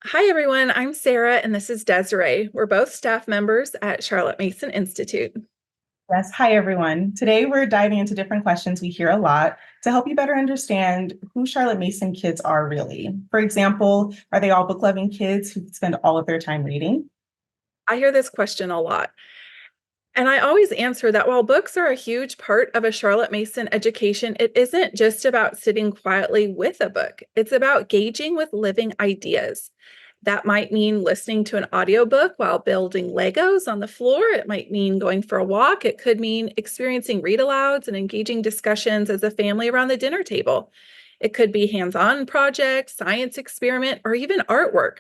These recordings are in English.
Hi, everyone. I'm Sarah, and this is Desiree. We're both staff members at Charlotte Mason Institute. Yes. Hi, everyone. Today we're diving into different questions we hear a lot to help you better understand who Charlotte Mason kids are really. For example, are they all book loving kids who spend all of their time reading? I hear this question a lot, and I always answer that while books are a huge part of a Charlotte Mason education, it isn't just about sitting quietly with a book. It's about gauging with living ideas. That might mean listening to an audiobook while building Legos on the floor. It might mean going for a walk. It could mean experiencing read alouds and engaging discussions as a family around the dinner table. It could be hands-on projects, science experiment, or even artwork.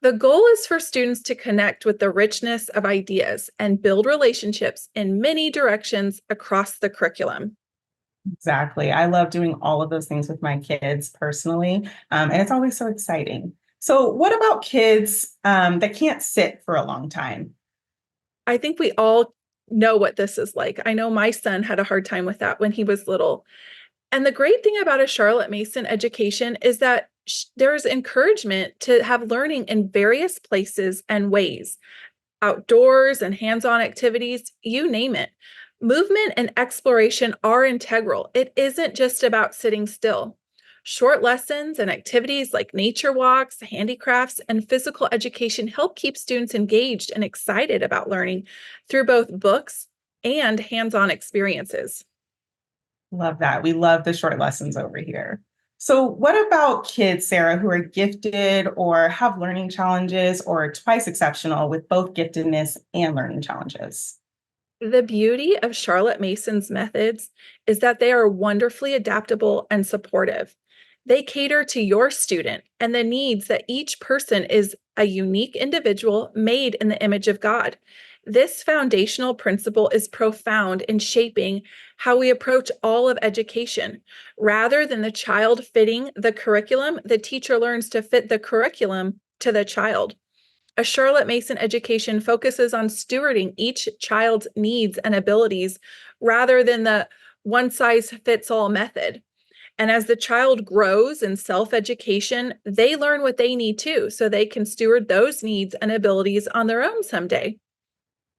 The goal is for students to connect with the richness of ideas and build relationships in many directions across the curriculum. Exactly. I love doing all of those things with my kids personally, and it's always so exciting. So, what about kids that can't sit for a long time? I think we all know what this is like. I know my son had a hard time with that when he was little. And the great thing about a Charlotte Mason education is that there's encouragement to have learning in various places and ways, outdoors and hands on activities, you name it. Movement and exploration are integral. It isn't just about sitting still. Short lessons and activities like nature walks, handicrafts, and physical education help keep students engaged and excited about learning through both books and hands on experiences. Love that. We love the short lessons over here. So, what about kids, Sarah, who are gifted or have learning challenges or twice exceptional with both giftedness and learning challenges? The beauty of Charlotte Mason's methods is that they are wonderfully adaptable and supportive. They cater to your student and the needs that each person is a unique individual made in the image of God. This foundational principle is profound in shaping how we approach all of education. Rather than the child fitting the curriculum, the teacher learns to fit the curriculum to the child. A Charlotte Mason education focuses on stewarding each child's needs and abilities rather than the one size fits all method. And as the child grows in self education, they learn what they need too, so they can steward those needs and abilities on their own someday.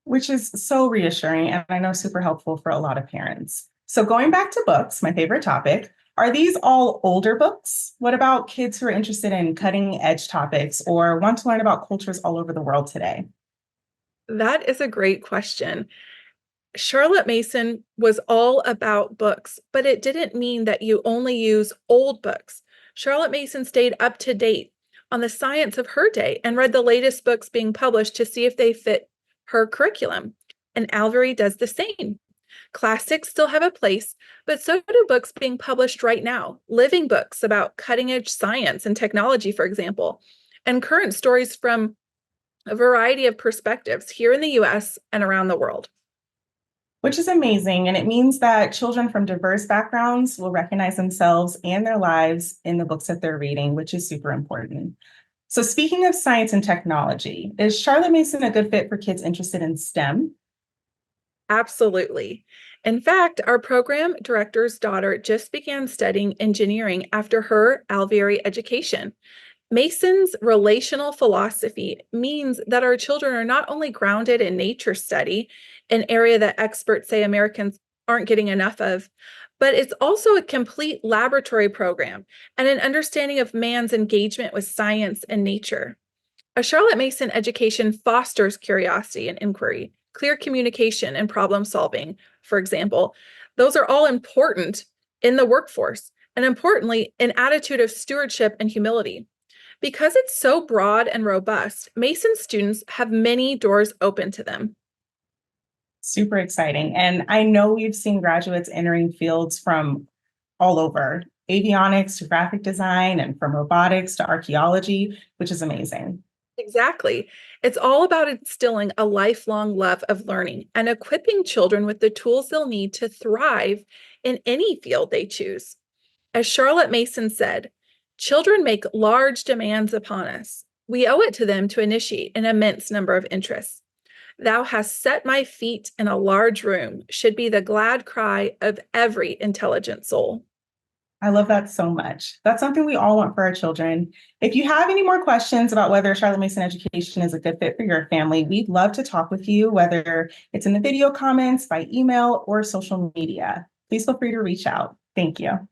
Which is so reassuring and I know super helpful for a lot of parents. So, going back to books, my favorite topic, are these all older books? What about kids who are interested in cutting edge topics or want to learn about cultures all over the world today? That is a great question. Charlotte Mason was all about books, but it didn't mean that you only use old books. Charlotte Mason stayed up to date on the science of her day and read the latest books being published to see if they fit her curriculum. And Alveary does the same. Classics still have a place, but so do books being published right now, living books about cutting edge science and technology, for example, and current stories from a variety of perspectives here in the US and around the world. Which is amazing. And it means that children from diverse backgrounds will recognize themselves and their lives in the books that they're reading, which is super important. So, speaking of science and technology, is Charlotte Mason a good fit for kids interested in STEM? Absolutely. In fact, our program director's daughter just began studying engineering after her Alveary education. Mason's relational philosophy means that our children are not only grounded in nature study, an area that experts say Americans aren't getting enough of, but it's also a complete laboratory program and an understanding of man's engagement with science and nature. A Charlotte Mason education fosters curiosity and inquiry, clear communication and problem solving, for example. Those are all important in the workforce, and importantly, an attitude of stewardship and humility. Because it's so broad and robust, Mason students have many doors open to them. Super exciting. And I know we've seen graduates entering fields from all over avionics to graphic design and from robotics to archaeology, which is amazing. Exactly. It's all about instilling a lifelong love of learning and equipping children with the tools they'll need to thrive in any field they choose. As Charlotte Mason said, children make large demands upon us. We owe it to them to initiate an immense number of interests. Thou hast set my feet in a large room should be the glad cry of every intelligent soul. I love that so much. That's something we all want for our children. If you have any more questions about whether Charlotte Mason education is a good fit for your family, we'd love to talk with you, whether it's in the video comments, by email, or social media. Please feel free to reach out. Thank you.